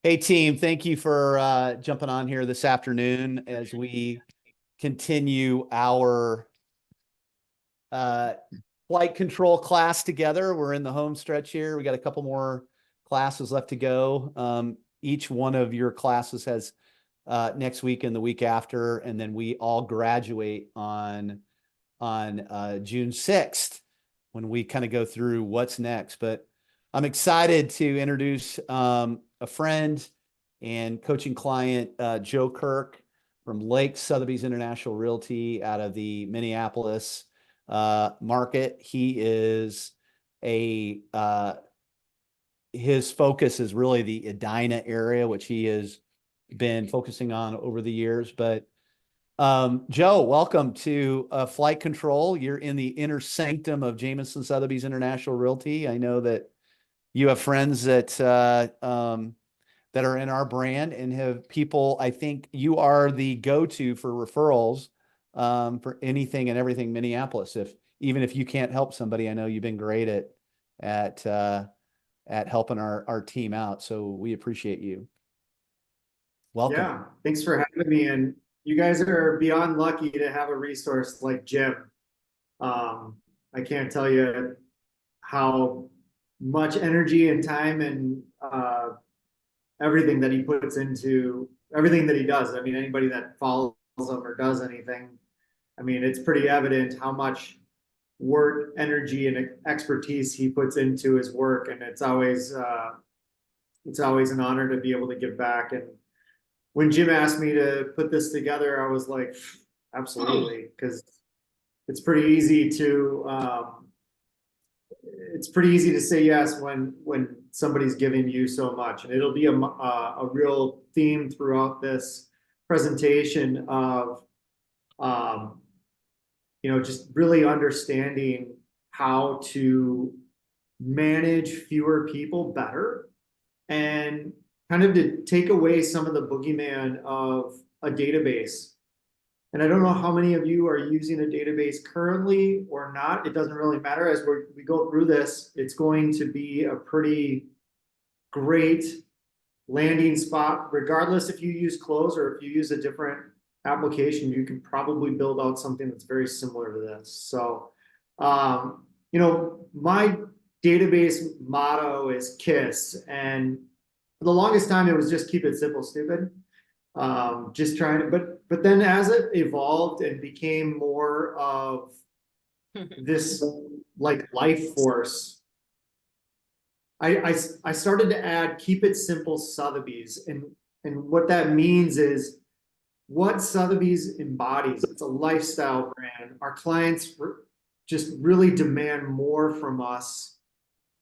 Hey team, thank you for jumping on here this afternoon as we continue our uh, flight control class together. We're in the home stretch here. We got a couple more classes left to go. Each one of your classes has next week and the week after, and then we all graduate on June 6th when we kind of go through what's next. But I'm excited to introduce a friend and coaching client, Joe Kirk from Sotheby's International Realty out of the Minneapolis market. He is his focus is really the Edina area, which he has been focusing on over the years. But Joe, welcome to Flight Control. You're in the inner sanctum of Jamison Sotheby's International Realty. I know that you have friends that that are in our brand and have people. I think you are the go-to for referrals for anything and everything Minneapolis. Even if you can't help somebody, I know you've been great at helping our team out. So we appreciate you. Welcome. Yeah, thanks for having me. And you guys are beyond lucky to have a resource like Jim. I can't tell you how much energy and time and everything that he puts into everything that he does. I mean, anybody that follows him or does anything, I mean, it's pretty evident how much work, energy, and expertise he puts into his work. And it's always an honor to be able to give back. And when Jim asked me to put this together, I was like, absolutely, because it's pretty easy to say yes when somebody's giving you so much. And it'll be a real theme throughout this presentation of just really understanding how to manage fewer people better, and kind of to take away some of the boogeyman of a database. And I don't know how many of you are using a database currently or not. It doesn't really matter. As we go through this, it's going to be a pretty great landing spot. Regardless if you use Cloze or if you use a different application, you can probably build out something that's very similar to this. So, my database motto is KISS. And for the longest time, it was just keep it simple, stupid. Just trying to, but then as it evolved and became more of this like life force, I started to add keep it simple Sotheby's. And what that means is what Sotheby's embodies. It's a lifestyle brand. Our clients just really demand more from us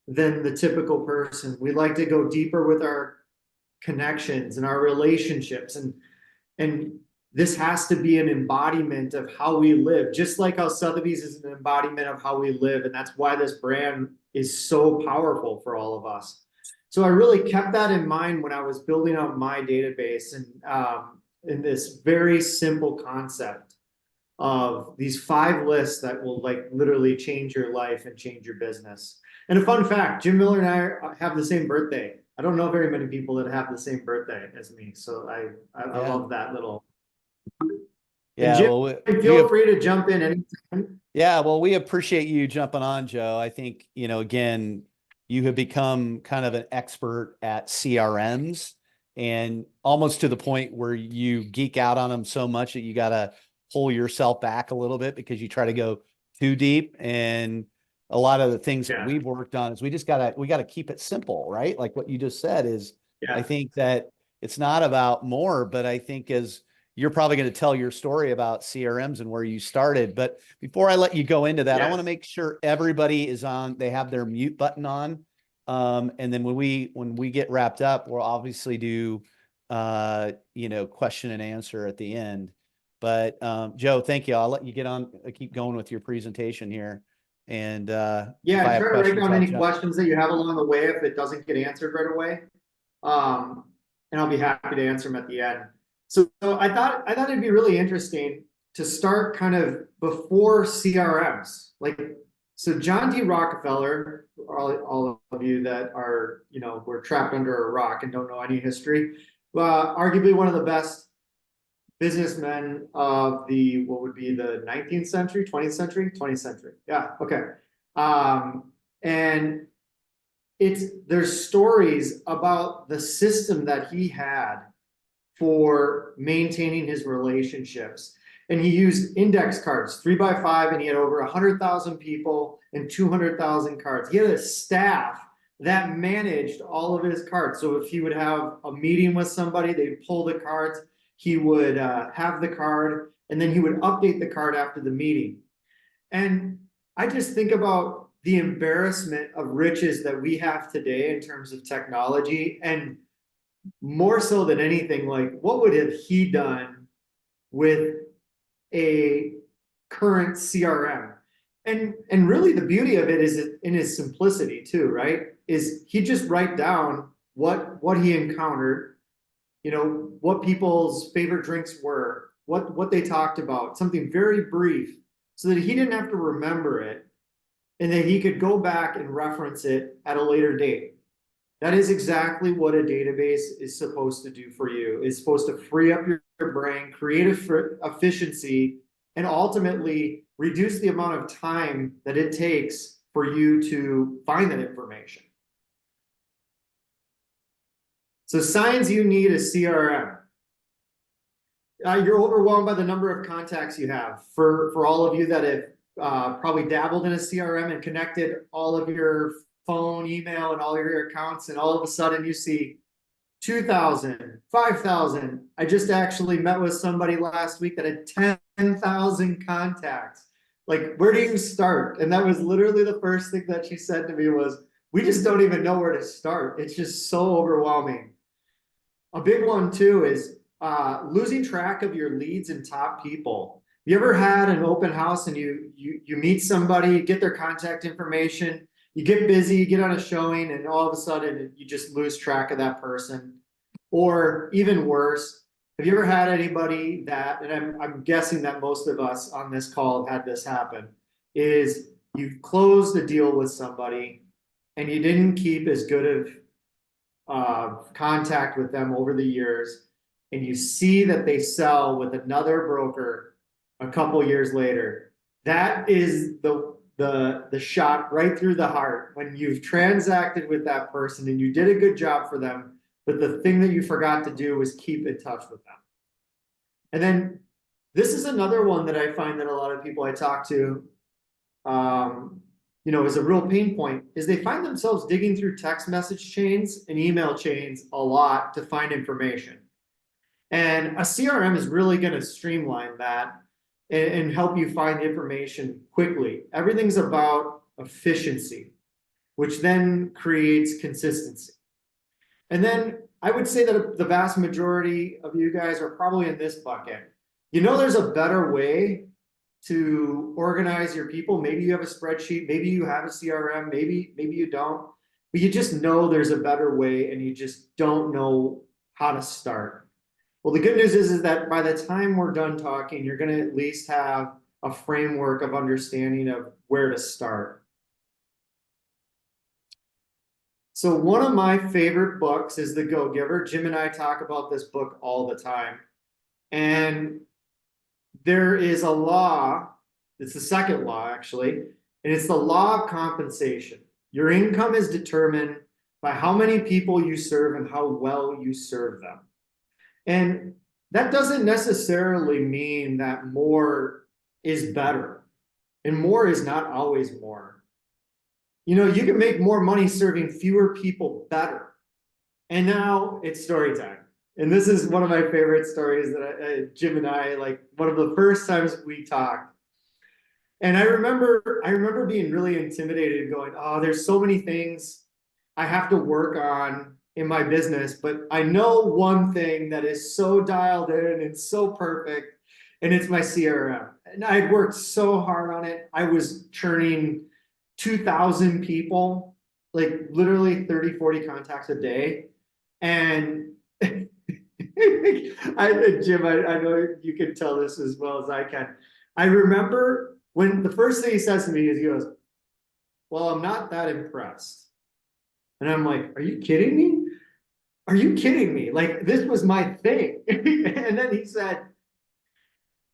than the typical person. We like to go deeper with our connections and our relationships, and this has to be an embodiment of how we live, just like how Sotheby's is an embodiment of how we live. And that's why this brand is so powerful for all of us. So I really kept that in mind when I was building out my database, and in this very simple concept of these 5 lists that will like literally change your life and change your business. And a fun fact, Jim Miller and I have the same birthday. I don't know very many people that have the same birthday as me. So I love that little. Yeah, Jim, well, feel free to jump in anytime. Yeah, well, we appreciate you jumping on, Joe. I think, again, you have become kind of an expert at CRMs, and almost to the point where you geek out on them so much that you got to pull yourself back a little bit because you try to go too deep. And a lot of the things that we've worked on is we got to keep it simple, right? Like what you just said is, I think that it's not about more, but I think as you're probably going to tell your story about CRMs and where you started. But before I let you go into that, I want to make sure everybody is on, they have their mute button on. And then when we get wrapped up, we'll obviously do, question and answer at the end. But Joe, thank you. I'll let you get on, keep going with your presentation here. And try to write down any questions that you have along the way if it doesn't get answered right away. And I'll be happy to answer them at the end. So I thought it'd be really interesting to start kind of before CRMs. Like So John D. Rockefeller, all of you that are, were trapped under a rock and don't know any history, arguably one of the best businessmen of what would be the 19th century, 20th century, 20th century. Yeah, okay. And there's stories about the system that he had for maintaining his relationships. And he used index cards, 3x5, and he had over 100,000 people and 200,000 cards. He had a staff that managed all of his cards. So if he would have a meeting with somebody, they'd pull the cards, he would have the card, and then he would update the card after the meeting. And I just think about the embarrassment of riches that we have today in terms of technology, and more so than anything, like what would have he done with a current CRM? And really the beauty of it is in his simplicity too, right? Is he just write down what he encountered, what people's favorite drinks were, what they talked about, something very brief, so that he didn't have to remember it, and that he could go back and reference it at a later date. That is exactly what a database is supposed to do for you. It's supposed to free up your brain, create efficiency, and ultimately reduce the amount of time that it takes for you to find that information. So signs you need a CRM. You're overwhelmed by the number of contacts you have. For all of you that have probably dabbled in a CRM and connected all of your phone, email, and all your accounts, and all of a sudden you see 2,000, 5,000. I just actually met with somebody last week that had 10,000 contacts. Like, where do you start? And that was literally the first thing that she said to me was, we just don't even know where to start. It's just so overwhelming. A big one too is losing track of your leads and top people. You ever had an open house and you meet somebody, get their contact information, you get busy, you get on a showing, and all of a sudden you just lose track of that person? Or even worse, have you ever had anybody that, and I'm guessing that most of us on this call have had this happen, is you've closed a deal with somebody and you didn't keep as good of contact with them over the years, and you see that they sell with another broker a couple years later. That is the shot right through the heart when you've transacted with that person and you did a good job for them, but the thing that you forgot to do was keep in touch with them. And then this is another one that I find that a lot of people I talk to, is a real pain point, is they find themselves digging through text message chains and email chains a lot to find information. And a CRM is really going to streamline that and help you find information quickly. Everything's about efficiency, which then creates consistency. And then I would say that the vast majority of you guys are probably in this bucket. There's a better way to organize your people. Maybe you have a spreadsheet, maybe you have a CRM, maybe you don't, but you just know there's a better way and you just don't know how to start. Well, the good news is that by the time we're done talking, you're going to at least have a framework of understanding of where to start. So one of my favorite books is The Go-Giver. Jim and I talk about this book all the time. And there is a law, it's the second law actually, and it's the law of compensation. Your income is determined by how many people you serve and how well you serve them. And that doesn't necessarily mean that more is better, and more is not always more. You can make more money serving fewer people better. And now it's story time. And this is one of my favorite stories that Jim and I, like one of the first times we talked. And I remember being really intimidated and going, oh, there's so many things I have to work on in my business, but I know one thing that is so dialed in and so perfect, and it's my CRM. And I'd worked so hard on it. I was churning 2,000 people, like literally 30, 40 contacts a day. And Jim, I know you can tell this as well as I can. I remember when the first thing he says to me is, he goes, well, I'm not that impressed. And I'm like, are you kidding me? Are you kidding me? Like, this was my thing. And then he said,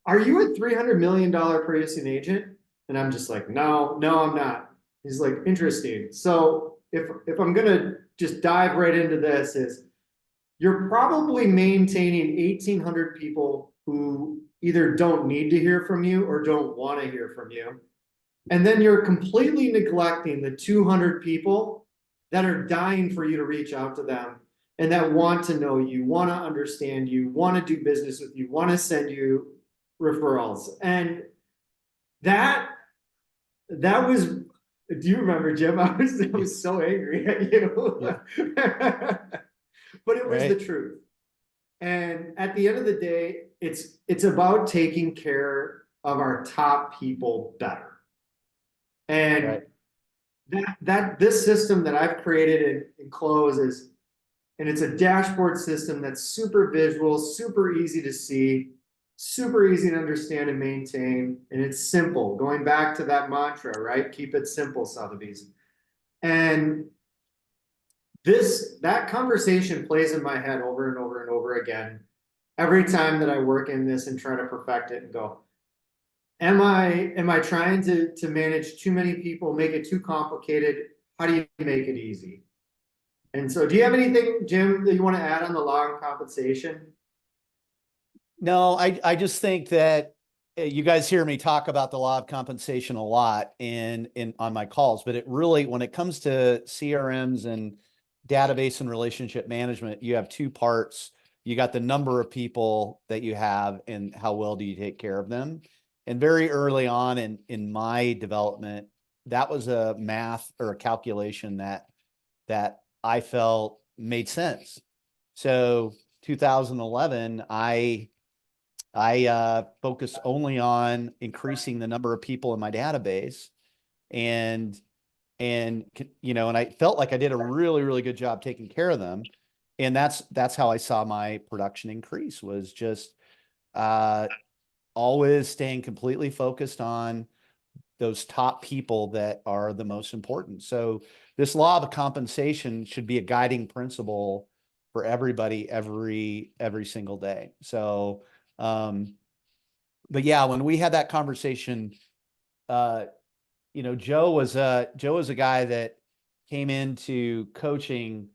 are you a $300 million producing agent? And I'm just like, no, I'm not. He's like, interesting. So if I'm gonna just dive right into this, is you're probably maintaining 1,800 people who either don't need to hear from you or don't want to hear from you. And then you're completely neglecting the 200 people that are dying for you to reach out to them and that want to know you, want to understand you, want to do business with you, want to send you referrals. And that was, do you remember, Jim? I was so angry at you. Yeah. But it was the Right. truth. And at the end of the day, it's about taking care of our top people better. And Right. this system that I've created in Cloze is, and it's a dashboard system that's super visual, super easy to see, super easy to understand and maintain, and it's simple. Going back to that mantra, right? Keep it simple, Sotheby's. And that conversation plays in my head over and over and over again every time that I work in this and try to perfect it and go, am I trying to manage too many people, make it too complicated? How do you make it easy? And so do you have anything, Jim, that you want to add on the law and compensation? No, I just think that you guys hear me talk about the law of compensation a lot in on my calls, but it really, when it comes to CRMs and database and relationship management, you have two parts. You got the number of people that you have and how well do you take care of them. And very early on in my development, that was a math or a calculation that I felt made sense. So 2011, I focused only on increasing the number of people in my database, and you know, and I felt like I did a really, really good job taking care of them. And that's how I saw my production increase, was just always staying completely focused on those top people that are the most important. So this law of compensation should be a guiding principle for everybody every single day. So but yeah, when we had that conversation, you know, Joe was a guy that came into coaching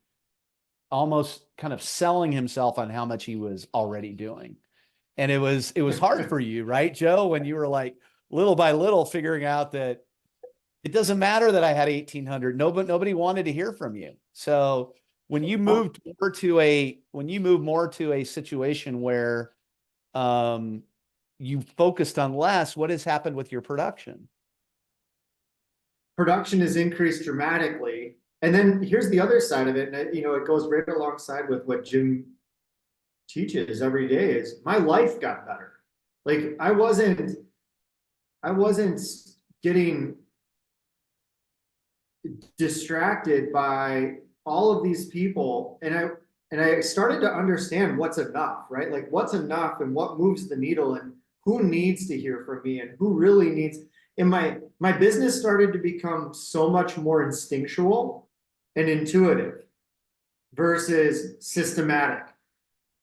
almost kind of selling himself on how much he was already doing. And it was hard for you, right, Joe, when you were like little by little figuring out that it doesn't matter that I had 1,800. Nobody wanted to hear from you. So when you moved more to a situation where you focused on less, what has happened with your production? Production has increased dramatically. And then here's the other side of it. And it goes right alongside with what Jim teaches every day, is my life got better. Like I wasn't getting distracted by all of these people. And I started to understand what's enough, right? Like what's enough and what moves the needle and who needs to hear from me and who really needs. And my business started to become so much more instinctual and intuitive versus systematic.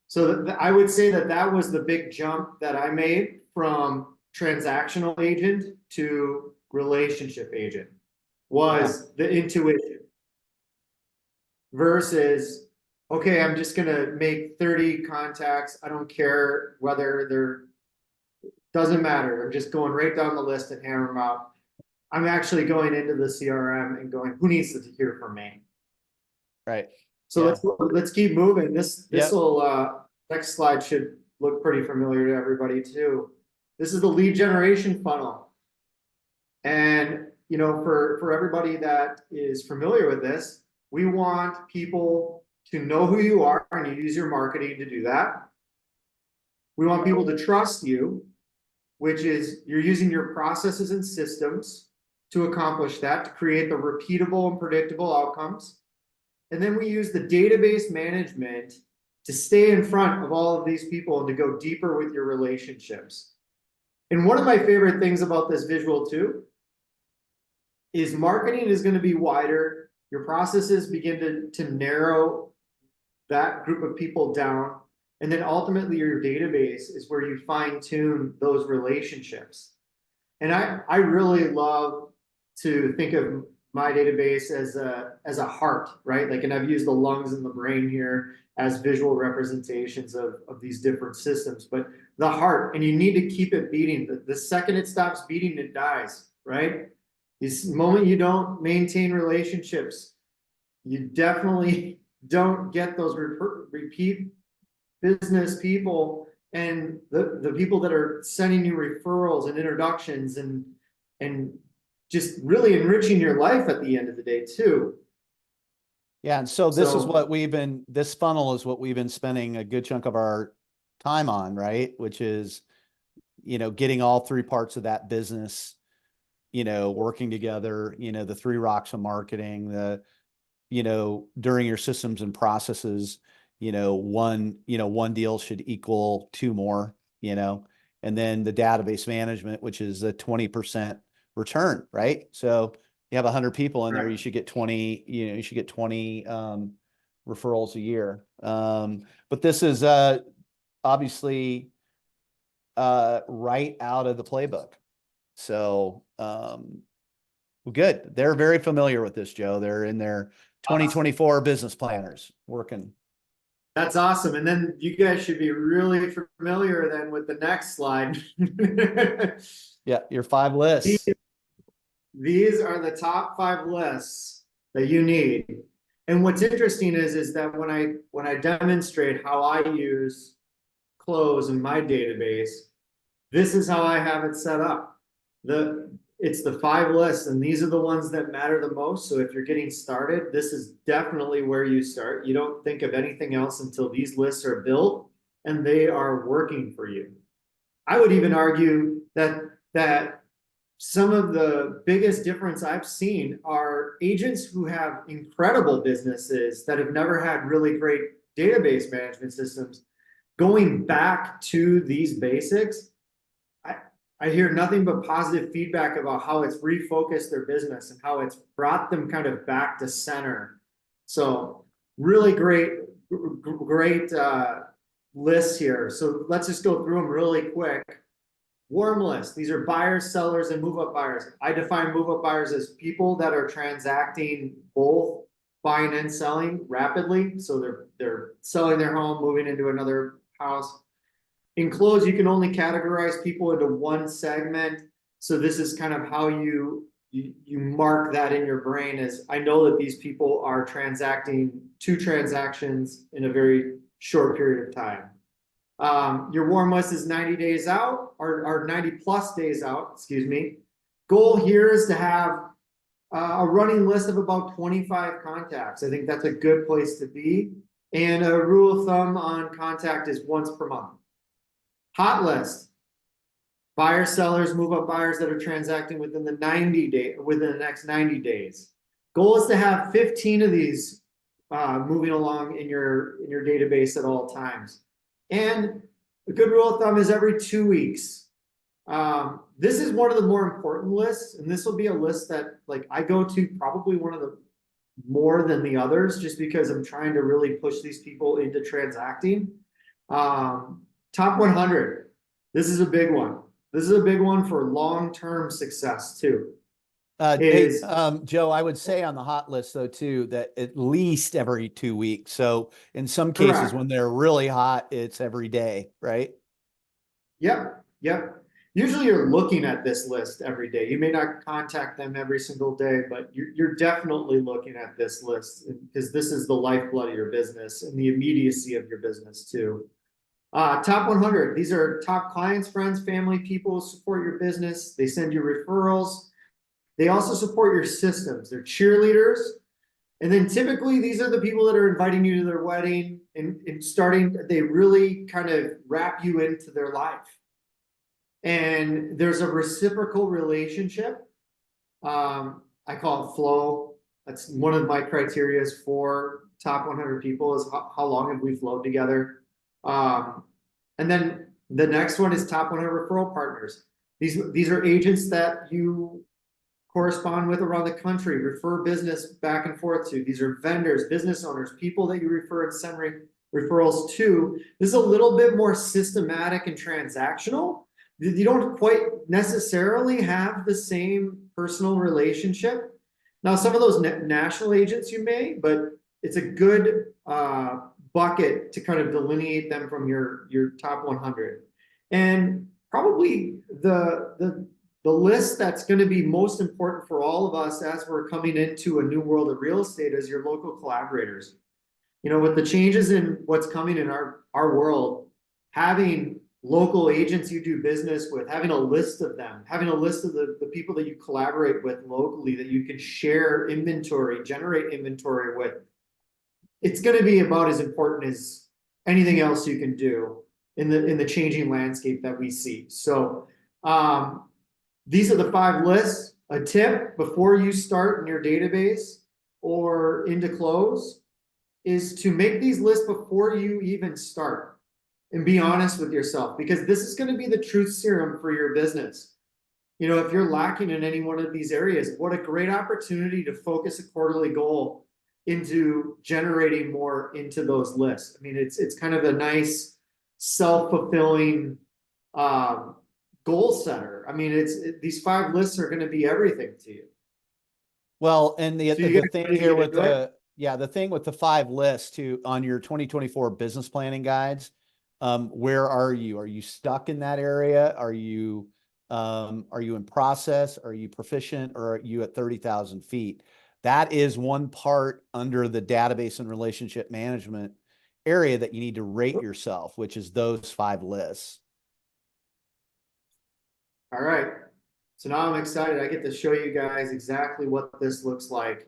So I would say that was the big jump that I made from transactional agent to relationship agent, was the intuition versus, okay, I'm just gonna make 30 contacts. I don't care whether doesn't matter. I'm just going right down the list and hammer them out. I'm actually going into the CRM and going, who needs to hear from me? Right. So Yeah. let's keep moving. This Yep. will next slide should look pretty familiar to everybody too. This is the lead generation funnel. And for everybody that is familiar with this, we want people to know who you are, and you use your marketing to do that. We want people to trust you, which is you're using your processes and systems to accomplish that, to create the repeatable and predictable outcomes. And then we use the database management to stay in front of all of these people and to go deeper with your relationships. And one of my favorite things about this visual too is marketing is going to be wider. Your processes begin to narrow that group of people down. And then ultimately your database is where you fine tune those relationships. And I really love to think of my database as a heart, right? Like, and I've used the lungs and the brain here as visual representations of these different systems, but the heart, and you need to keep it beating. The second it stops beating, it dies, right? This moment you don't maintain relationships, you definitely don't get those repeat business people and the people that are sending you referrals and introductions and just really enriching your life at the end of the day too. Yeah. And so this is So what this funnel is what we've been spending a good chunk of our time on, right? Which is, getting all three parts of that business, working together, the three rocks of marketing, during your systems and processes, one deal should equal two more, and then the database management, which is a 20% return, right? So you have 100 people in there, you should get 20, you should get 20 referrals a year. But this is obviously right out of the playbook. So good. They're very familiar with this, Joe. They're in their 2024 business planners working. that's awesome. And then you guys should be really familiar then with the next slide. Yeah, your 5 lists. These are the top 5 lists that you need. And what's interesting is that when I demonstrate how I use Cloze in my database, this is how I have it set up. It's the 5 lists, and these are the ones that matter the most. So if you're getting started, this is definitely where you start. You don't think of anything else until these lists are built and they are working for you. I would even argue that some of the biggest difference I've seen are agents who have incredible businesses that have never had really great database management systems. Going back to these basics, I hear nothing but positive feedback about how it's refocused their business and how it's brought them kind of back to center. So really great lists here. So let's just go through them really quick. Warm list. These are buyers, sellers, and move-up buyers. I define move-up buyers as people that are transacting both buying and selling rapidly. So they're selling their home, moving into another house. In Cloze, you can only categorize people into one segment. So this is kind of how you mark that in your brain as I know that these people are transacting 2 transactions in a very short period of time. Your warm list is 90 days out or 90 plus days out, excuse me. Goal here is to have a running list of about 25 contacts. I think that's a good place to be. And a rule of thumb on contact is once per month. Hot list. Buyers, sellers, move up buyers that are transacting within the next 90 days. Goal is to have 15 of these moving along in your database at all times. And a good rule of thumb is every 2 weeks. This is one of the more important lists, and this will be a list that like I go to probably one of the more than the others, just because I'm trying to really push these people into transacting. Top 100. This is a big one. This is a big one for long-term success too. Joe, I would say on the hot list though too, that at least every 2 weeks. So in some cases, Correct. when they're really hot, it's every day, right? Yep. Usually you're looking at this list every day. You may not contact them every single day, but you're definitely looking at this list because this is the lifeblood of your business and the immediacy of your business too. Top 100. These are top clients, friends, family, people who support your business. They send you referrals. They also support your systems. They're cheerleaders. And then typically these are the people that are inviting you to their wedding and they really kind of wrap you into their life. And there's a reciprocal relationship. I call it flow. That's one of my criteria for top 100 people is how long have we flowed together. And then the next one is top 100 referral partners. These are agents that you correspond with around the country, refer business back and forth to. These are vendors, business owners, people that you refer and send referrals to. This is a little bit more systematic and transactional. You don't quite necessarily have the same personal relationship. Now, some of those national agents you may, but it's a good bucket to kind of delineate them from your top 100. And probably the list that's going to be most important for all of us as we're coming into a new world of real estate is your local collaborators. You know, with the changes in what's coming in our world, having local agents you do business with, having a list of them, having a list of the people that you collaborate with locally that you can share inventory, generate inventory with, it's going to be about as important as anything else you can do in the changing landscape that we see. So these are the 5 lists. A tip before you start in your database or into Cloze is to make these lists before you even start and be honest with yourself, because this is going to be the truth serum for your business. You know, if you're lacking in any one of these areas, what a great opportunity to focus a quarterly goal into generating more into those lists. I mean, it's kind of a nice self-fulfilling goal setter. I mean, these 5 lists are going to be everything to you. Well, and the thing here with the thing with the 5 lists on your 2024 business planning guides, where are you? Are you stuck in that area? Are you in process? Are you proficient, or are you at 30,000 feet? That is one part under the database and relationship management area that you need to rate yourself, which is those 5 lists. All right. So now I'm excited. I get to show you guys exactly what this looks like.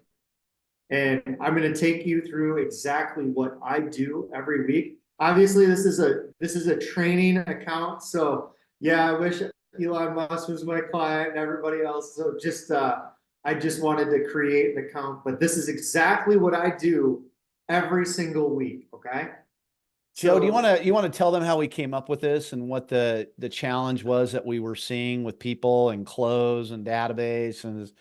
And I'm going to take you through exactly what I do every week. Obviously, this is a training account. So yeah, I wish Elon Musk was my client and everybody else. So I just wanted to create an account, but this is exactly what I do every single week. Okay. Joe, do you want to tell them how we came up with this and what the challenge was that we were seeing with people and Cloze and database and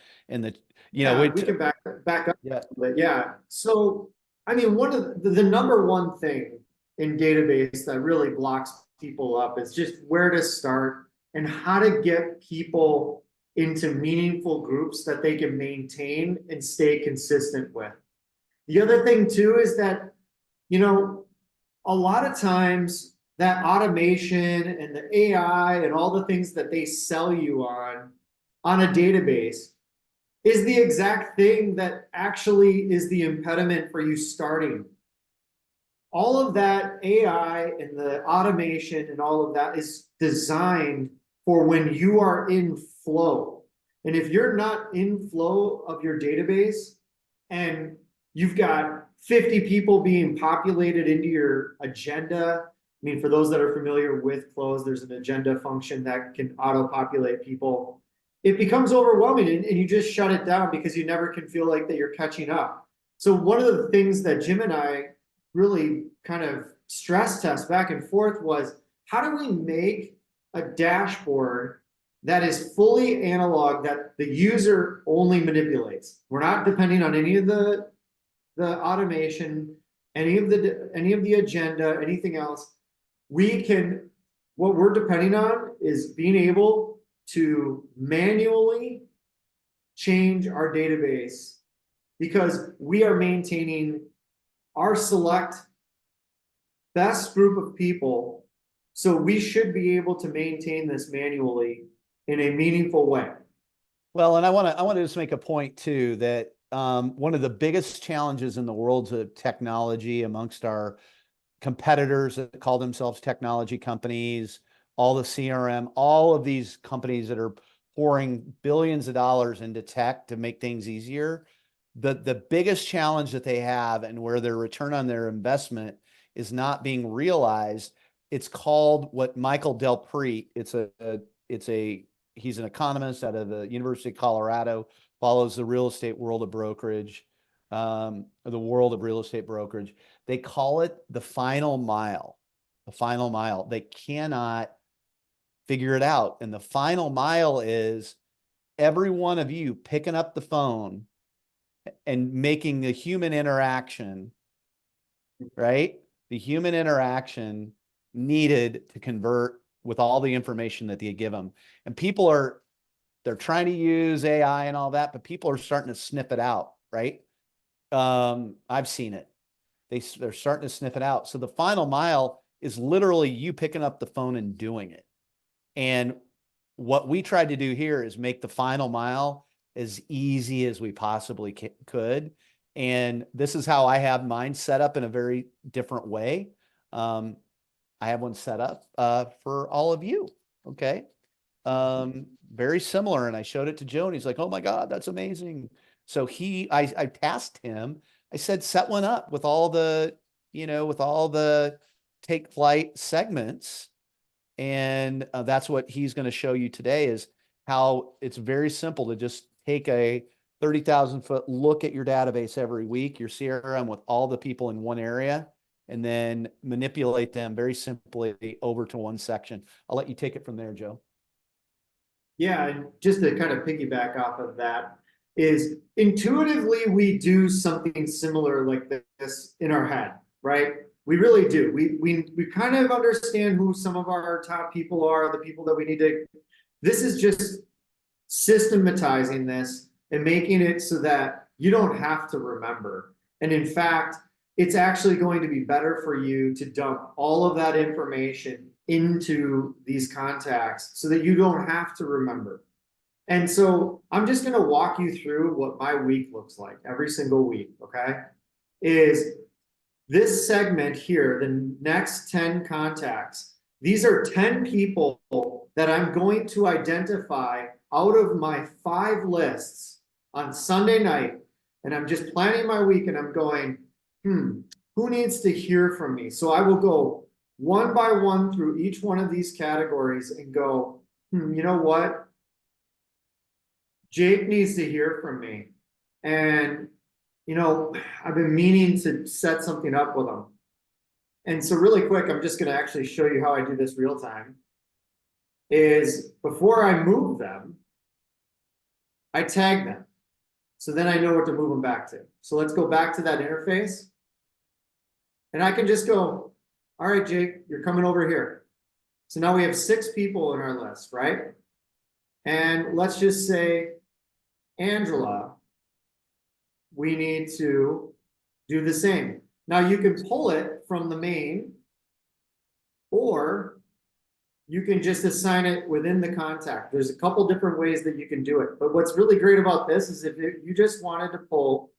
the we can back up a little bit. Yeah. So I mean, one of the number one thing in database that really blocks people up is just where to start and how to get people into meaningful groups that they can maintain and stay consistent with. The other thing too is that, you know, a lot of times that automation and the AI and all the things that they sell you on a database is the exact thing that actually is the impediment for you starting. All of that AI and the automation and all of that is designed for when you are in flow. And if you're not in flow of your database and you've got 50 people being populated into your agenda. I mean, for those that are familiar with Cloze, there's an agenda function that can auto-populate people. It becomes overwhelming and you just shut it down because you never can feel like that you're catching up. So one of the things that Jim and I really kind of stress test back and forth was, how do we make a dashboard that is fully analog, that the user only manipulates? We're not depending on any of the automation, any of the agenda, anything else. What we're depending on is being able to manually change our database, because we are maintaining our select best group of people. So we should be able to maintain this manually in a meaningful way. Well, and I want to just make a point too, that one of the biggest challenges in the world of technology amongst our competitors that call themselves technology companies, all the CRM, all of these companies that are pouring billions of dollars into tech to make things easier, the biggest challenge that they have and where their return on their investment is not being realized. It's called what Michael Del Prete, he's an economist out of the University of Colorado, follows the real estate world of brokerage, or the world of real estate brokerage. They call it the final mile. The final mile. They cannot figure it out. And the final mile is every one of you picking up the phone and making the human interaction, right? The human interaction needed to convert with all the information that they give them. And they're trying to use AI and all that, but people are starting to sniff it out, right? I've seen it. They're starting to sniff it out. So the final mile is literally you picking up the phone and doing it. And what we tried to do here is make the final mile as easy as we possibly could. And this is how I have mine set up in a very different way. I have one set up for all of you. Okay. Very similar. And I showed it to Joe and he's like, oh my God, that's amazing. So I tasked him. I said, set one up with all the, with all the take flight segments. And that's what he's going to show you today, is how it's very simple to just take a 30,000 foot look at your database every week, your CRM with all the people in one area, and then manipulate them very simply over to one section. I'll let you take it from there, Joe. Yeah, and just to kind of piggyback off of that, is intuitively we do something similar like this in our head, right? We really do. We kind of understand who some of our top people are, the people that we need to. This is just systematizing this and making it so that you don't have to remember. And in fact, it's actually going to be better for you to dump all of that information into these contacts so that you don't have to remember. And so I'm just going to walk you through what my week looks like every single week. Okay. Is this segment here, the next 10 contacts, these are 10 people that I'm going to identify out of my 5 lists on Sunday night. And I'm just planning my week and I'm going, who needs to hear from me? So I will go one by one through each one of these categories and go, you know what? Jake needs to hear from me. And, I've been meaning to set something up with him. And so really quick, I'm just going to actually show you how I do this real time. Is before I move them, I tag them. So then I know what to move them back to. So let's go back to that interface. And I can just go, all right, Jake, you're coming over here. So now we have 6 people in our list, right? And let's just say, Angela, we need to do the same. Now you can pull it from the main, or you can just assign it within the contact. There's a couple different ways that you can do it. But what's really great about this is if you just wanted to pull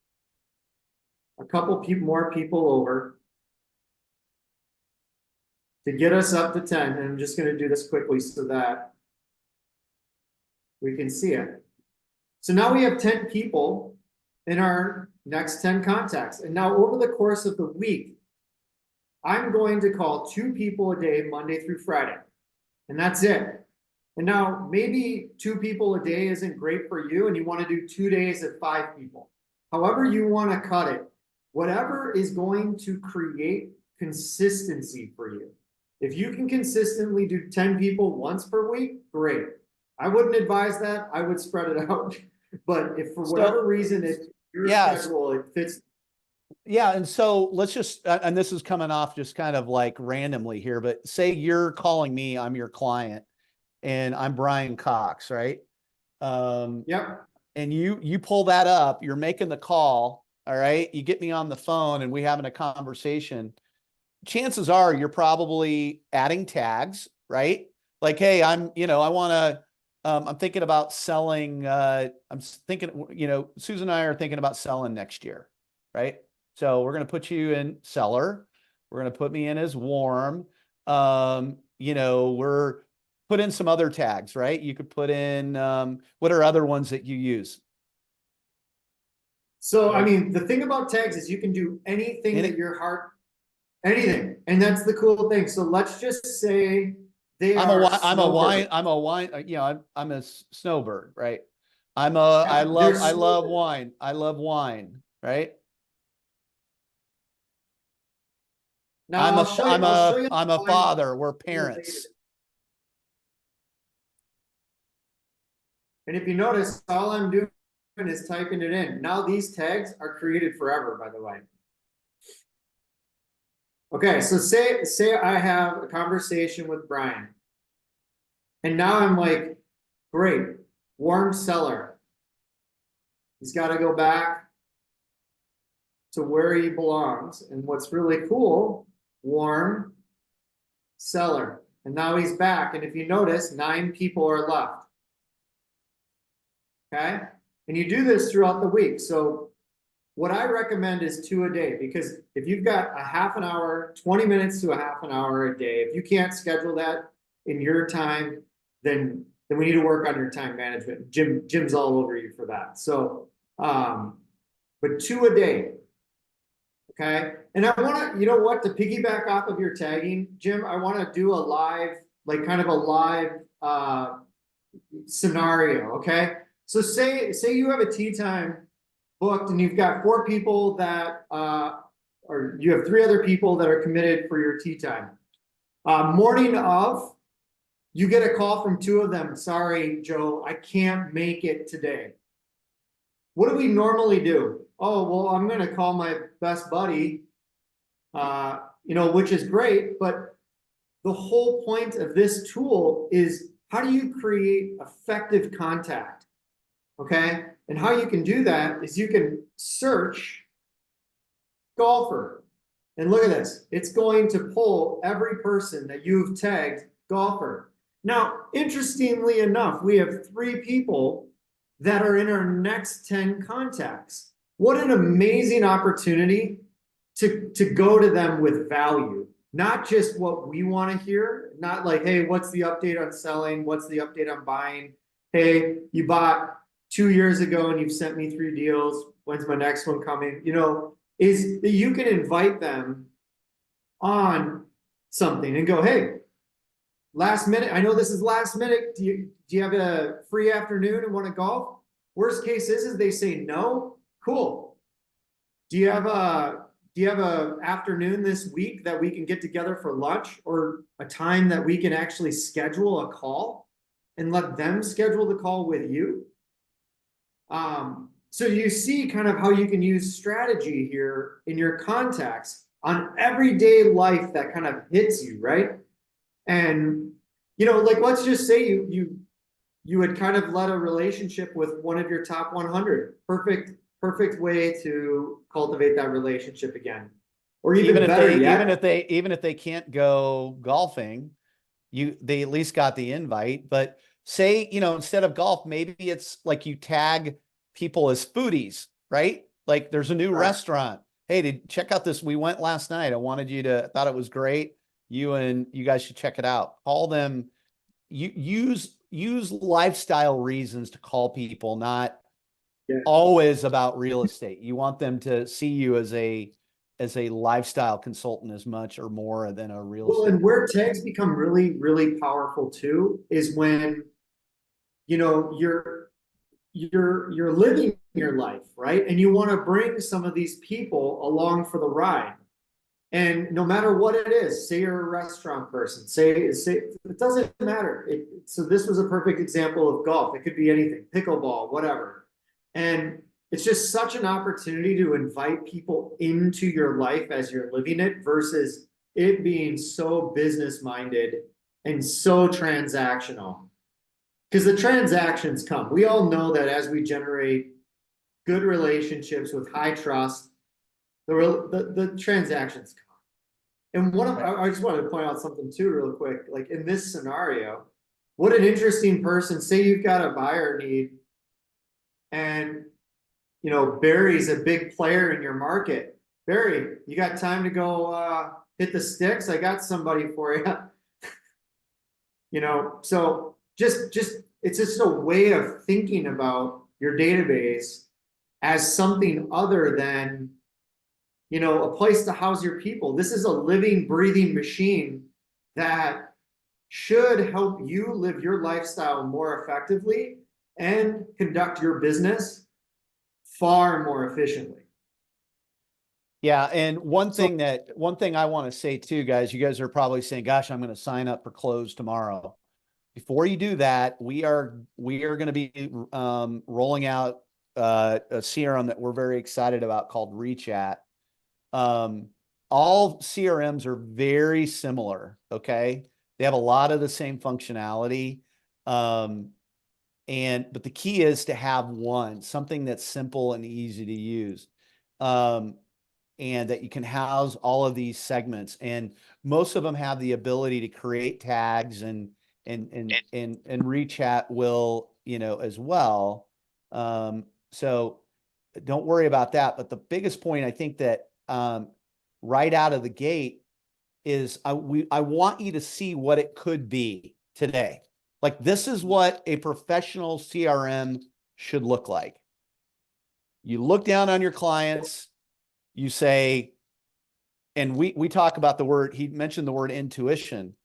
a couple more people over to get us up to 10, and I'm just going to do this quickly so that we can see it. So now we have 10 people in our next 10 contacts. And now over the course of the week, I'm going to call 2 people a day, Monday through Friday. And that's it. And now maybe 2 people a day isn't great for you and you want to do 2 days of 5 people. However you want to cut it, whatever is going to create consistency for you. If you can consistently do 10 people once per week, great. I wouldn't advise that. I would spread it out. But if for whatever reason it's your schedule, it fits. Yeah. And so let's just, and this is coming off just kind of like randomly here, but say you're calling me, I'm your client and I'm Brian Cox, right? Yep. And you pull that up, you're making the call. All right. You get me on the phone and we having a conversation. Chances are you're probably adding tags, right? Like, hey, I want to, I'm thinking about selling, I'm thinking, Susan and I are thinking about selling next year, right? So we're going to put you in seller. We're going to put me in as warm. We're put in some other tags, right? You could put in, what are other ones that you use? So, I mean, the thing about tags is you can do anything that your heart, anything. And that's the cool thing. So let's just say I'm a snowbird, right? I love wine. I love wine, right? Now I'm a father. We're parents. And if you notice, all I'm doing is typing it in. Now these tags are created forever, by the way. Okay, so say I have a conversation with Brian. And now I'm like, great, warm seller. He's got to go back to where he belongs. And what's really cool, warm seller. And now he's back. And if you notice, 9 people are left. Okay. And you do this throughout the week. So what I recommend is 2 a day, because if you've got a half an hour, 20 minutes to a half an hour a day, if you can't schedule that in your time, then we need to work on your time management. Jim's all over you for that. So, but 2 a day. Okay. And I want to, you know what, to piggyback off of your tagging, Jim, I want to do a live, like kind of a live scenario. Okay. So say you have a tea time booked and you've got 4 people that, or you have 3 other people that are committed for your tea time. Morning of, you get a call from 2 of them. Sorry, Joe, I can't make it today. What do we normally do? Oh, well, I'm going to call my best buddy, you know, which is great. But the whole point of this tool is, how do you create effective contact? Okay. And how you can do that is you can search golfer. And look at this. It's going to pull every person that you've tagged golfer. Now, interestingly enough, we have 3 people that are in our next 10 contacts. What an amazing opportunity to go to them with value, not just what we want to hear, not like, hey, what's the update on selling? What's the update on buying? Hey, you bought 2 years ago and you've sent me 3 deals. When's my next one coming? You know, is that you can invite them on something and go, hey, last minute, I know this is last minute. Do you have a free afternoon and want to golf? Worst case is they say no. Cool. Do you have a afternoon this week that we can get together for lunch, or a time that we can actually schedule a call and let them schedule the call with you? So you see kind of how you can use strategy here in your contacts on everyday life that kind of hits you, right? And, you know, like, let's just say you had kind of led a relationship with one of your top 100. Perfect way to cultivate that relationship again. Or even better yet, even if they can't go golfing, they at least got the invite. But say, you know, instead of golf, maybe it's like you tag people as foodies, right? Like, there's a new restaurant. Hey, check out this. We went last night. Thought it was great. You guys should check it out. Call them. Use lifestyle reasons to call people, not always about real estate. You want them to see you as a lifestyle consultant as much or more than a real estate. And where tags become really, really powerful too is when, you know, you're living your life, right? And you want to bring some of these people along for the ride. And no matter what it is, say you're a restaurant person, say it doesn't matter. So this was a perfect example of golf. It could be anything, pickleball, whatever. And it's just such an opportunity to invite people into your life as you're living it, versus it being so business minded and so transactional. Because the transactions come. We all know that as we generate good relationships with high trust, the transactions come. And I just wanted to point out something too, real quick. Like, in this scenario, what an interesting person. Say you've got a buyer need, and, you know, Barry's a big player in your market. Barry, you got time to go hit the sticks? I got somebody for you. You know, so it's just a way of thinking about your database as something other than, you know, a place to house your people. This is a living, breathing machine that should help you live your lifestyle more effectively and conduct your business far more efficiently. Yeah. And one thing I want to say too, guys, you guys are probably saying, gosh, I'm going to sign up for Cloze tomorrow. before you do that, we are going to be rolling out a CRM that we're very excited about called ReChat. All CRMs are very similar. Okay. They have a lot of the same functionality. But the key is to have something that's simple and easy to use. And that you can house all of these segments, and most of them have the ability to create tags, and ReChat will, as well. So don't worry about that. But the biggest point I think that right out of the gate is I want you to see what it could be today. Like, this is what a professional CRM should look like. You look down on your clients, you say, and we talk about the word, he mentioned the word intuition.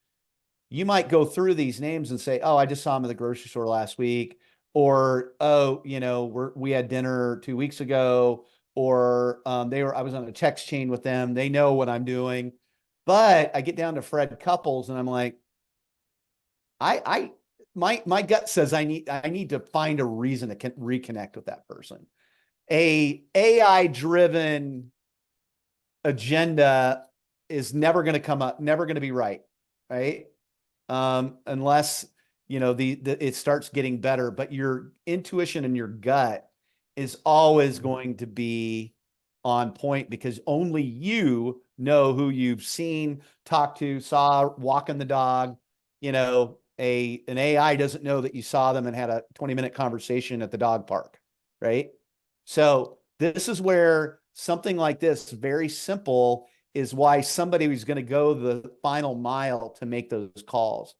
You might go through these names and say, oh, I just saw them at the grocery store last week. Or, oh, we had dinner 2 weeks ago. Or I was on a text chain with them. They know what I'm doing. But I get down to Fred Couples and I'm like, my gut says I need to find a reason to reconnect with that person. A AI driven agenda is never going to come up, never going to be right. Unless, it starts getting better, but your intuition and your gut is always going to be on point, because only you know who you've seen, talked to, saw walking the dog. An AI doesn't know that you saw them and had a 20-minute conversation at the dog park. Right. So this is where something like this, very simple, is why somebody who's going to go the final mile to make those calls.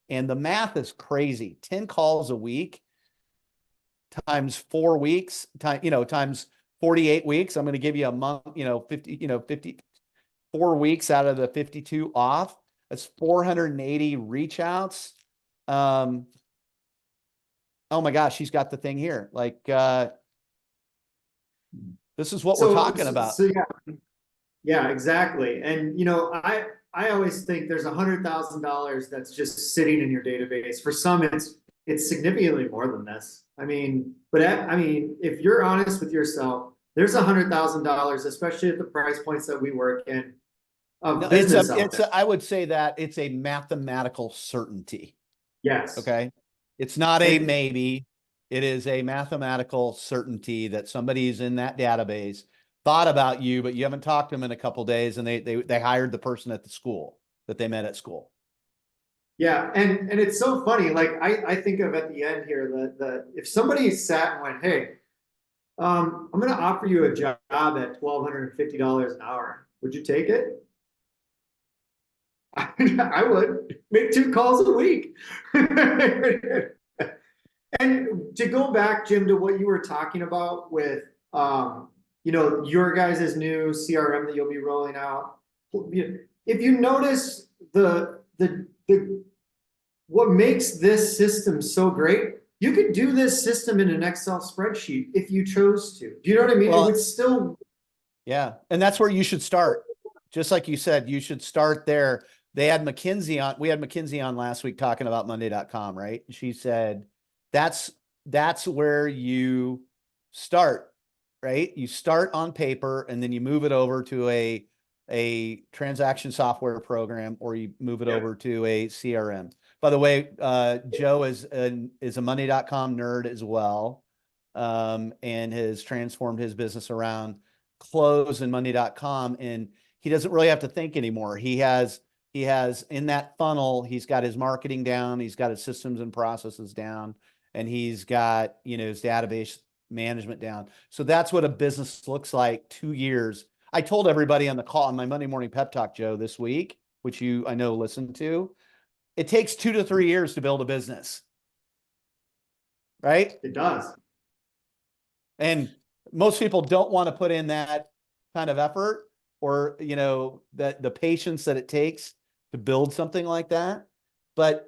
And the math is crazy. 10 calls a week times 4 weeks, times 48 weeks. I'm going to give you a month, 54 weeks out of the 52 off. That's 480 reach outs. Oh my gosh, she's got the thing here. Like, this is what we're talking about. Yeah, exactly. And I always think there's $100,000 that's just sitting in your database. For some, it's significantly more than this. If you're honest with yourself, there's $100,000, especially at the price points that we work in, of business out there. I would say that it's a mathematical certainty. Yes. Okay. It's not a maybe. It is a mathematical certainty that somebody's in that database, thought about you, but you haven't talked to them in a couple of days, and they hired the person at the school that they met at school. Yeah, and it's so funny. Like, I think of at the end here that if somebody sat and went, hey, I'm going to offer you a job at $1,250 an hour, would you take it? I would make 2 calls a week. And to go back, Jim, to what you were talking about with, your guys' new CRM that you'll be rolling out. If you notice what makes this system so great, you could do this system in an Excel spreadsheet if you chose to. Do you know what I mean? Well, it would still. Yeah. And that's where you should start. Just like you said, you should start there. They had Mckinze on. We had Mckinze on last week talking about Monday.com, right? She said, that's where you start, right? You start on paper and then you move it over to a transaction software program, or you move it over to a CRM. By the way, Joe is a Monday.com nerd as well, and has transformed his business around Cloze and Monday.com. And he doesn't really have to think anymore. He has in that funnel, he's got his marketing down, he's got his systems and processes down, and he's got, his database management down. So that's what a business looks like 2 years. I told everybody on the call on my Monday morning pep talk, Joe, this week, which I know listened to, it takes 2 to 3 years to build a business. Right? It does. And most people don't want to put in that kind of effort, or, that the patience that it takes to build something like that. But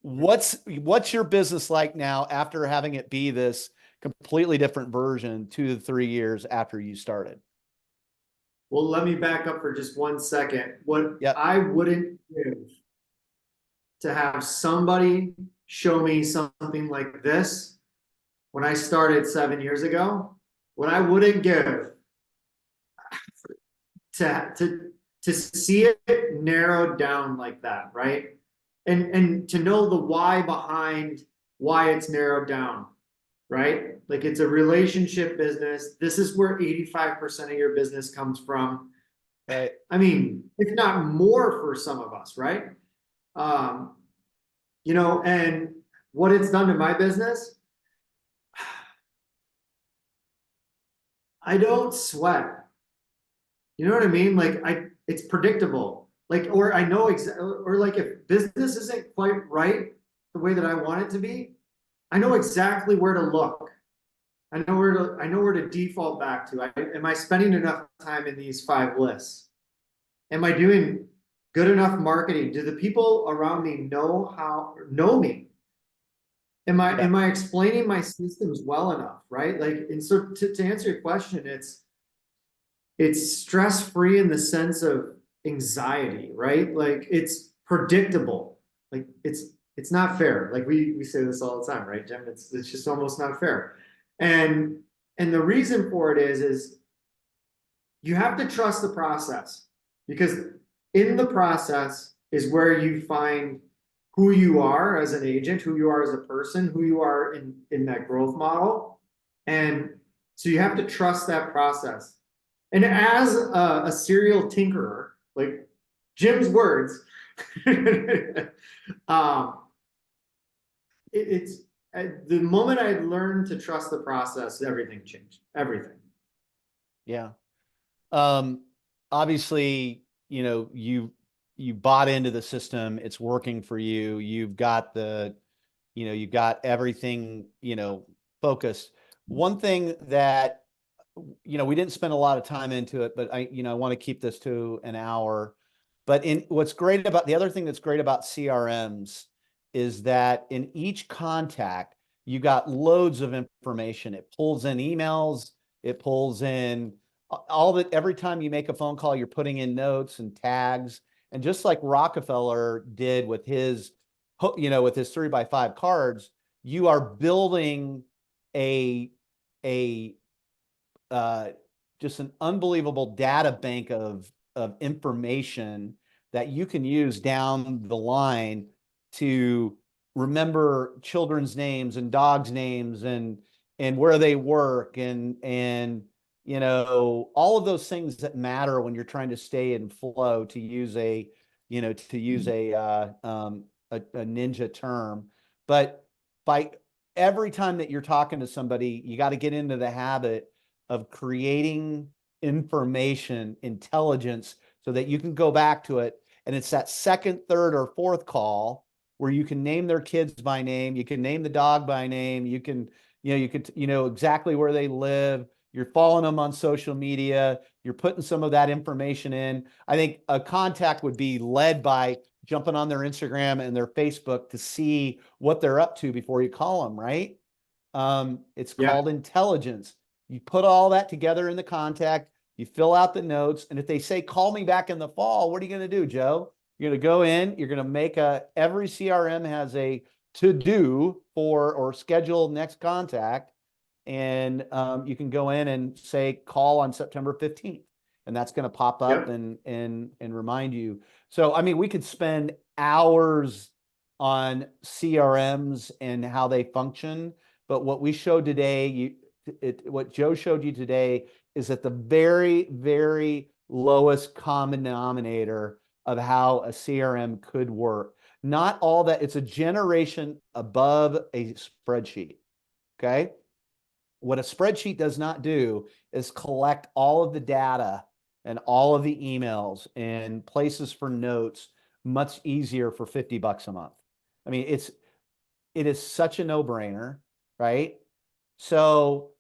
what's your business like now after having it be this completely different version 2 to 3 years after you started? Well, let me back up for just 1 second. What I wouldn't give to have somebody show me something like this when I started 7 years ago, what I wouldn't give to see it narrowed down like that, right? And to know the why behind why it's narrowed down, right? Like it's a relationship business. This is where 85% of your business comes from. Right. I mean, if not more for some of us, right? Um, and what it's done to my business, I don't sweat. You know what I mean? Like it's predictable. Like, or I know or like if business isn't quite right the way that I want it to be, I know exactly where to look. I know where to default back to. Am I spending enough time in these 5 lists? Am I doing good enough marketing? Do the people around me know me? Yeah. Am I explaining my systems well enough? Right? Like, and so to answer your question, it's stress free in the sense of anxiety, right? Like it's predictable. Like it's not fair. Like we say this all the time, right, Jim? It's just almost not fair. And and the reason for it is you have to trust the process because in the process is where you find who you are as an agent, who you are as a person, who you are in that growth model. And so you have to trust that process. And as a serial tinkerer, like Jim's words, um, it's the moment I learned to trust the process, everything changed. Everything. Yeah. Um, Obviously, you bought into the system. It's working for you. You've got everything, focused. One thing that, we didn't spend a lot of time into it, but I want to keep this to an hour. But the other thing that's great about CRMs is that in each contact, you got loads of information. It pulls in emails, it pulls in all that. Every time you make a phone call, you're putting in notes and tags. And just like Rockefeller did with his 3x5 cards, you are building a a uh, just an unbelievable data bank of information that you can use down the line to remember children's names and dogs' names and where they work and all of those things that matter when you're trying to stay in flow, to use a ninja term. But by every time that you're talking to somebody, you got to get into the habit of creating information intelligence so that you can go back to it. And it's that second, third, or fourth call where you can name their kids by name, you can name the dog by name, you know exactly where they live, you're following them on social media, you're putting some of that information in. I think a contact would be led by jumping on their Instagram and their Facebook to see what they're up to before you call them, right? It's Yeah. called intelligence. You put all that together in the contact, you fill out the notes, and if they say, call me back in the fall, what are you going to do, Joe? You're going to go in, you're going to every CRM has a to do for or schedule next contact. And you can go in and say, call on September 15th. And that's going to pop up Yep. and remind you. So, I mean, we could spend hours on CRMs and how they function. But what we showed today, what Joe showed you today is at the very, very lowest common denominator of how a CRM could work. Not all that, it's a generation above a spreadsheet. Okay. What a spreadsheet does not do is collect all of the data and all of the emails and places for notes much easier for $50 a month. I mean, it is such a no-brainer, right? So,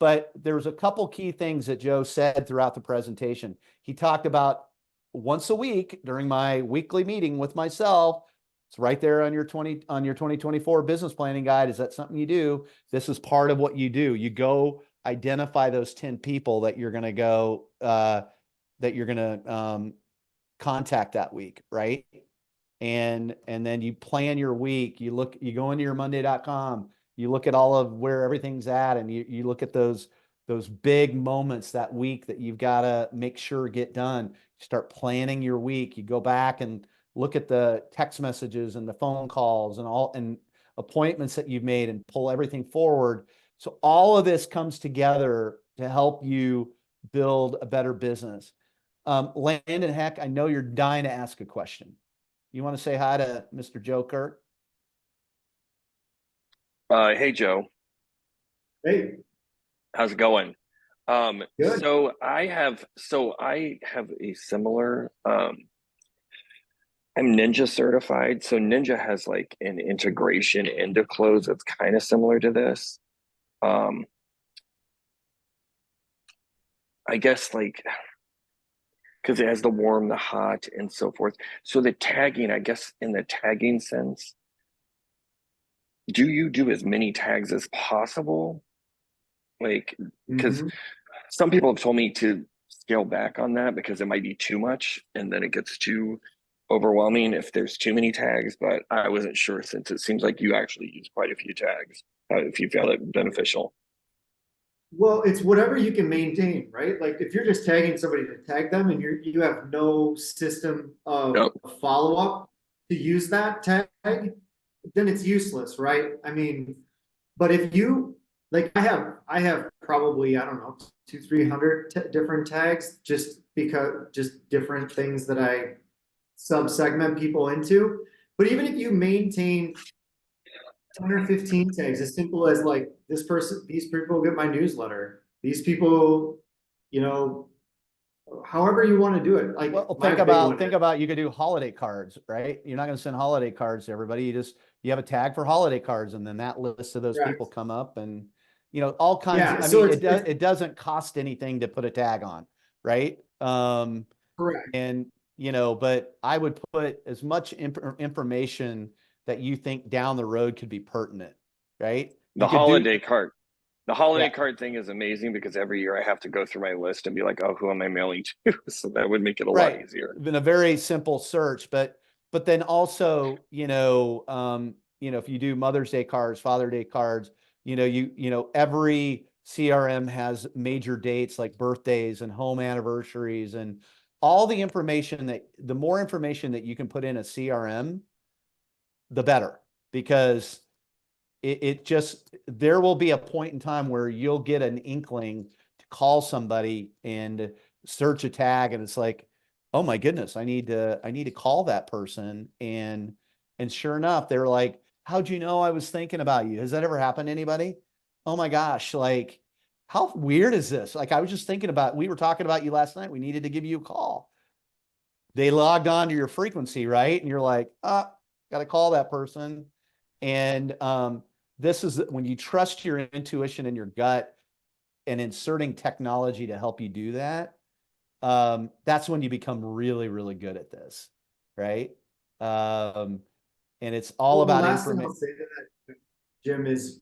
but there's a couple key things that Joe said throughout the presentation. He talked about once a week during my weekly meeting with myself. It's right there on your 2024 business planning guide. Is that something you do? This is part of what you do. You go identify those 10 people that you're going to contact that week, right? and then you plan your week. You go into your Monday.com, you look at all of where everything's at, and you look at those big moments that week that you've got to make sure get done. You start planning your week. You go back and look at the text messages and the phone calls and appointments that you've made and pull everything forward. So all of this comes together to help you build a better business. Landon Heck, I know you're dying to ask a question. You want to say hi to Mr. Joe Kirk? Hey Joe, Hey, how's it going? good. So I have a similar I'm Ninja certified. So Ninja has like an integration into Cloze that's kind of similar to this. Um, I guess like because it has the warm, the hot, and so forth. So the tagging, I guess in the tagging sense, do you do as many tags as possible? Like, because Mhm. some people have told me to scale back on that because it might be too much and then it gets too overwhelming if there's too many tags. But I wasn't sure since it seems like you actually use quite a few tags, if you found it beneficial. Well, it's whatever you can maintain, right? Like if you're just tagging somebody to tag them and you have no system of Yep. follow-up to use that tag, then it's useless, right? I mean, but if you like I have probably, I don't know, 200-300 different tags just because just different things that I sub-segment people into. But even if you maintain 10 or 15 tags, as simple as like this person, these people get my newsletter. These people, you know, however you want to do it. Like Well, my think big one about you could do holiday cards, right? You're not going to send holiday cards to everybody. You have a tag for holiday cards, and then that list of those people correct. come up, and all kinds. Yeah, I so mean, it's it doesn't cost anything to put a tag on, right? correct. And but I would put as much information that you think down the road could be pertinent, right? The You could do, holiday cart. The holiday yeah, card thing is amazing because every year I have to go through my list and be like, oh, who am I mailing to? So that would make it a lot right. easier. Been a very simple search, but then also, if you do Mother's Day cards, Father Day cards, every CRM has major dates like birthdays and home anniversaries and all the more information that you can put in a CRM, the better, because it just, there will be a point in time where you'll get an inkling to call somebody and search a tag, and it's like, oh my goodness, I need to call that person. And sure enough, they're like, how'd you know I was thinking about you? Has that ever happened to anybody? Oh my gosh, like, how weird is this? Like, I was just thinking about, we were talking about you last night. We needed to give you a call. They logged on to your frequency, right? And you're like, got to call that person. And this is when you trust your intuition and your gut and inserting technology to help you do that. That's when you become really, really good at this, right? And it's all Well, the about last thing I'll say to that, Jim, is,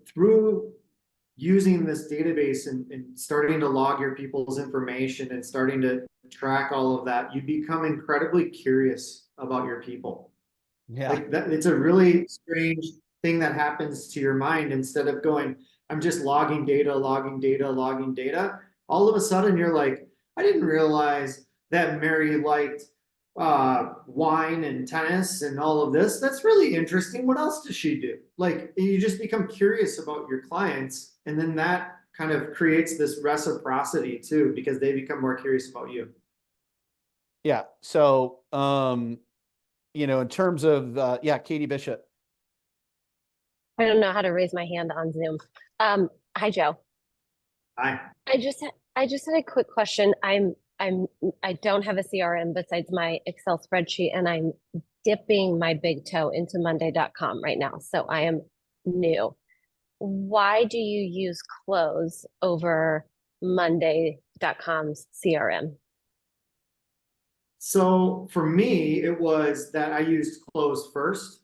through using this database and starting to log your people's information and starting to track all of that, you become incredibly curious about your people. Yeah, Like that, it's a really strange thing that happens to your mind. Instead of going, I'm just logging data, logging data, logging data. All of a sudden you're like, I didn't realize that Mary liked wine and tennis and all of this. That's really interesting. What else does she do? Like you just become curious about your clients, and then that kind of creates this reciprocity too, because they become more curious about you. yeah. So in terms of Katie Bishop. I don't know how to raise my hand on Zoom. Hi, Joe. Hi. I just had a quick question. I don't have a CRM besides my Excel spreadsheet, and I'm dipping my big toe into Monday.com right now. So I am new. Why do you use Cloze over Monday.com's CRM? So for me, it was that I used Cloze first,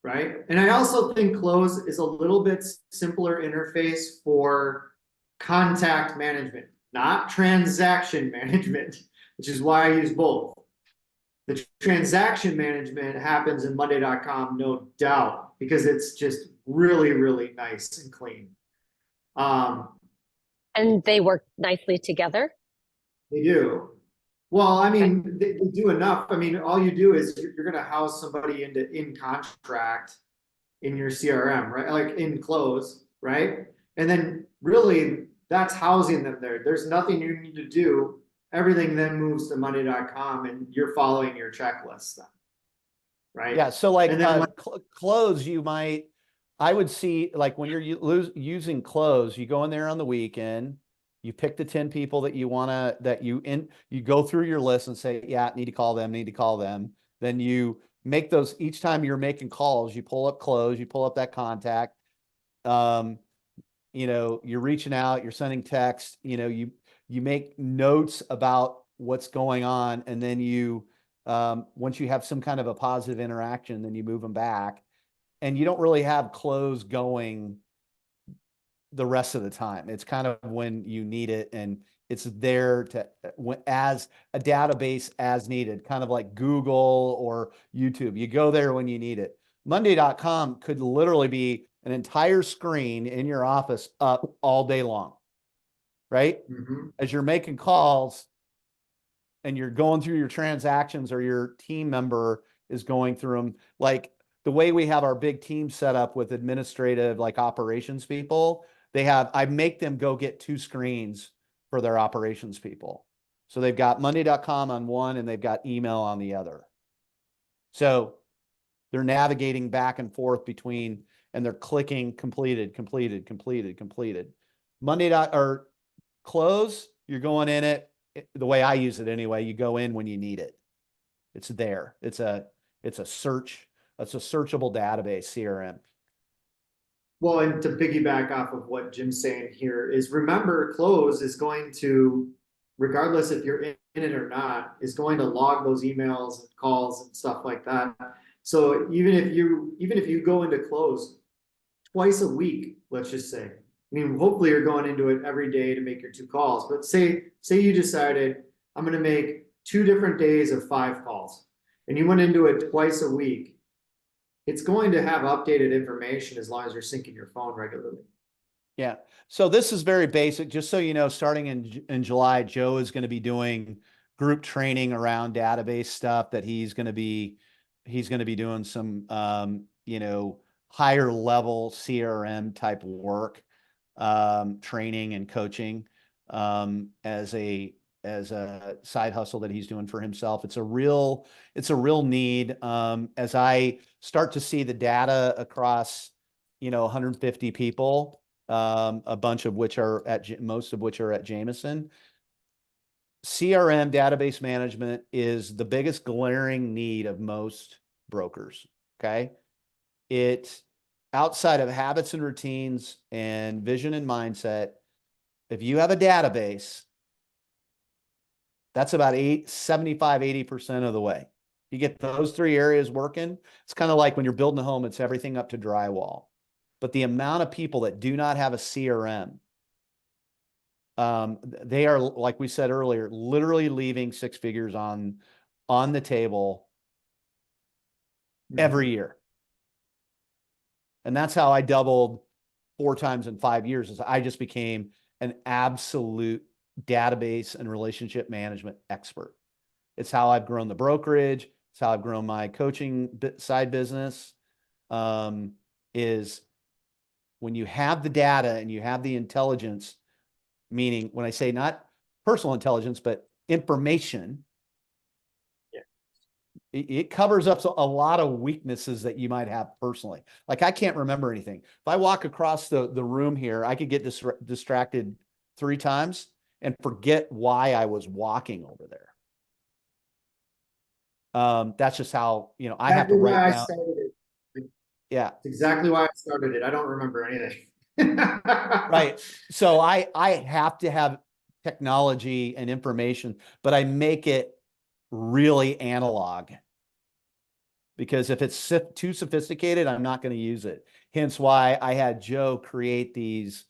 right? And I also think Cloze is a little bit simpler interface for contact management, not transaction management, which is why I use both. The transaction management happens in Monday.com, no doubt, because it's just really, really nice and clean. And they work nicely together. They do. Well, I Okay. mean, they do enough. I mean, all you do is you're going to house somebody in contract in your CRM, right? Like in Cloze, right? And then really that's housing them there. There's nothing you need to do. Everything then moves to Monday.com and you're following your checklist then, right? Yeah. So like And then Cloze, I would see like when you're using Cloze, you go in there on the weekend, you pick the 10 people that you want to, you go through your list and say, yeah, need to call them, need to call them. Then you make those, each time you're making calls, you pull up Cloze, you pull up that contact. You're reaching out, you're sending text, you make notes about what's going on. And then once you have some kind of a positive interaction, then you move them back, and you don't really have Cloze going the rest of the time. It's kind of when you need it, and it's there as a database as needed, kind of like Google or YouTube. You go there when you need it. Monday.com could literally be an entire screen in your office up all day long, right? As you're making calls and you're going through your transactions, or your team member is going through them, like the way we have our big team set up with administrative, like operations people, I make them go get 2 screens for their operations people. So they've got Monday.com on one and they've got email on the other. So they're navigating back and forth between, and they're clicking completed. Or Cloze, you're going in it the way I use it anyway. You go in when you need it. It's there. It's a searchable database, CRM. well, and to piggyback off of what Jim's saying here is, remember, Cloze is going to, regardless if you're in it or not, is going to log those emails and calls and stuff like that. So even if you go into Cloze twice a week, let's just say, I mean, hopefully you're going into it every day to make your 2 calls, but say you decided I'm going to make 2 different days of 5 calls, and you went into it twice a week. It's going to have updated information as long as you're syncing your phone regularly. Yeah. So this is very basic. Just so you know, starting in July, Joe is going to be doing group training around database stuff. That he's going to be doing some higher level CRM type work, training and coaching, as a side hustle that he's doing for himself. It's a real need. As I start to see the data across, 150 people, a bunch of which are most of which are at Jameson. CRM, database management, is the biggest glaring need of most brokers. Okay. It, outside of habits and routines and vision and mindset, if you have a database, that's about 80% of the way. You get those 3 areas working. It's kind of like when you're building a home, it's everything up to drywall. But the amount of people that do not have a CRM, they are, like we said earlier, literally leaving 6 figures on the table every year. And that's how I doubled 4 times in 5 years, is I just became an absolute database and relationship management expert. It's how I've grown the brokerage. It's how I've grown my coaching side business. Is when you have the data and you have the intelligence, meaning when I say not personal intelligence, but information, it covers up a lot of weaknesses that you might have personally. Like I can't remember anything. If I walk across the room here, I could get distracted 3 times and forget why I was walking over there. That's just how, I have to write down. Yeah. It's exactly why I started it. I don't remember anything. Right. So I have to have technology and information, but I make it really analog, because if it's too sophisticated, I'm not going to use it. Hence why I had Joe create these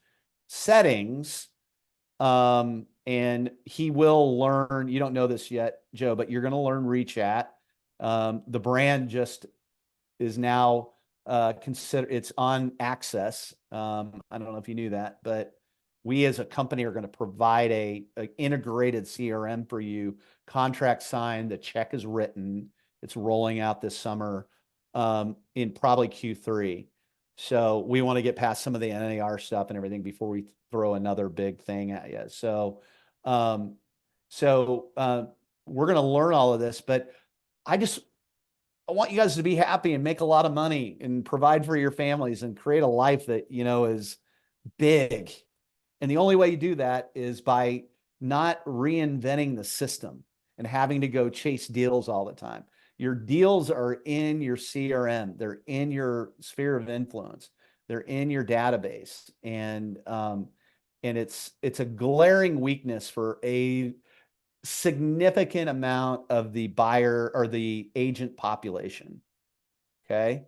settings. And he will learn, you don't know this yet, Joe, but you're going to learn ReChat. The brand just is now it's on Access. I don't know if you knew that, but we as a company are going to provide a integrated CRM for you. Contract signed, the check is written. It's rolling out this summer in probably Q3. So we want to get past some of the NAR stuff and everything before we throw another big thing at you. So, we're going to learn all of this, but I want you guys to be happy and make a lot of money and provide for your families and create a life that, is big. And the only way you do that is by not reinventing the system and having to go chase deals all the time. Your deals are in your CRM. They're in your sphere of influence. They're in your database. And it's a glaring weakness for a significant amount of the buyer or the agent population. Okay.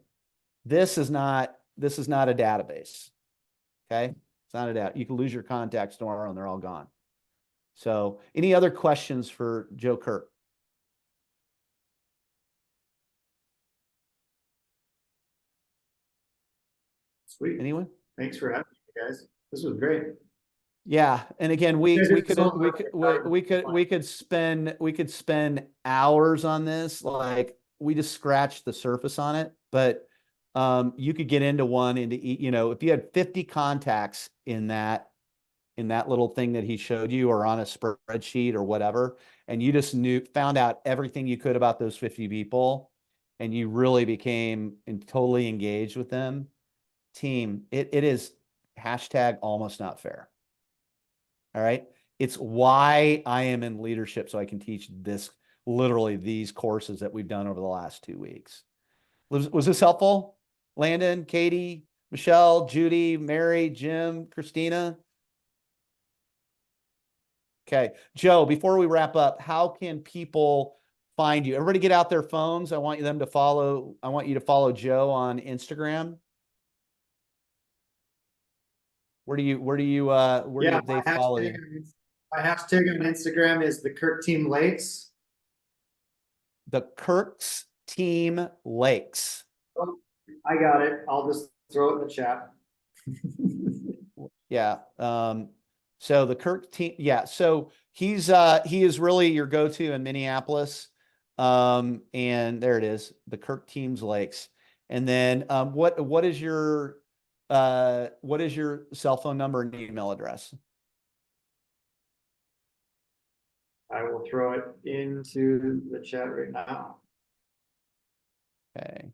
This is not a database. Okay. It's not a data. You can lose your contacts tomorrow and they're all gone. So any other questions for Joe Kirk? Sweet. Anyone? Thanks for having me, guys. This was great. Yeah, and again, we guys could are so we could spend hours on this. Like we just scratched the surface on it, but you could get into if you had 50 contacts in that little thing that he showed you or on a spreadsheet or whatever, and you just found out everything you could about those 50 people, and you really became totally engaged with them. Team, it is #almost not fair. All right. It's why I am in leadership. So I can teach literally these courses that we've done over the last 2 weeks. Was this helpful? Landon, Katie, Michelle, Judy, Mary, Jim, Christina. Okay. Joe, before we wrap up, how can people find you? Everybody get out their phones. I want you to follow Joe on Instagram. Where do they follow you? My hashtag on Instagram is the Kirk Team Lakes. The Kirk's Team Lakes. Oh, I got it. I'll just throw it in the chat. Yeah. So the Kirk team. Yeah. So he is really your go-to in Minneapolis. And there it is, the Kirk Team's Lakes. And then what is your cell phone number and email address? I will throw it into the chat right now. Okay.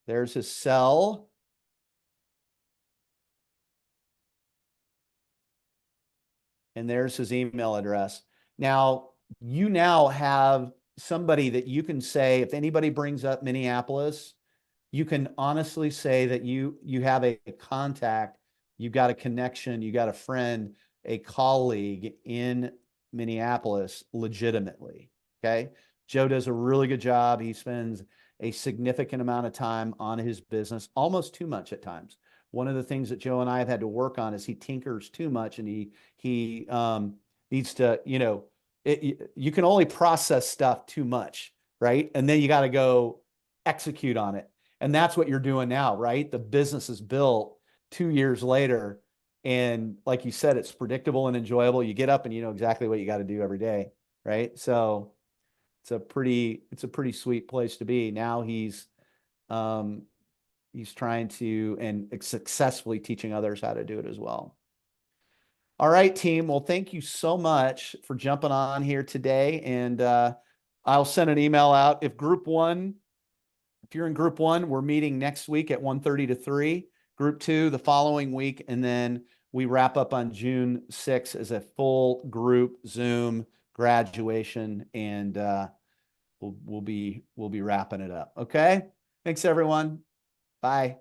There's his cell. And there's his email address. Now, you now have somebody that you can say, if anybody brings up Minneapolis, you can honestly say that you have a contact, you got a connection, you got a friend, a colleague in Minneapolis legitimately. Okay. Joe does a really good job. He spends a significant amount of time on his business, almost too much at times. One of the things that Joe and I have had to work on is he tinkers too much, and he needs to, you can only process stuff too much, right? And then you got to go execute on it. And that's what you're doing now, right? The business is built 2 years later. And like you said, it's predictable and enjoyable. You get up and you know exactly what you got to do every day, right? So it's a pretty sweet place to be. Now he's trying to and successfully teaching others how to do it as well. All right, team. Well, thank you so much for jumping on here today. And I'll send an email out. If you're in group 1, we're meeting next week at 1:30 to 3, group 2 the following week. And then we wrap up on June 6th as a full group Zoom graduation. And we'll be wrapping it up. Okay. Thanks everyone. Bye.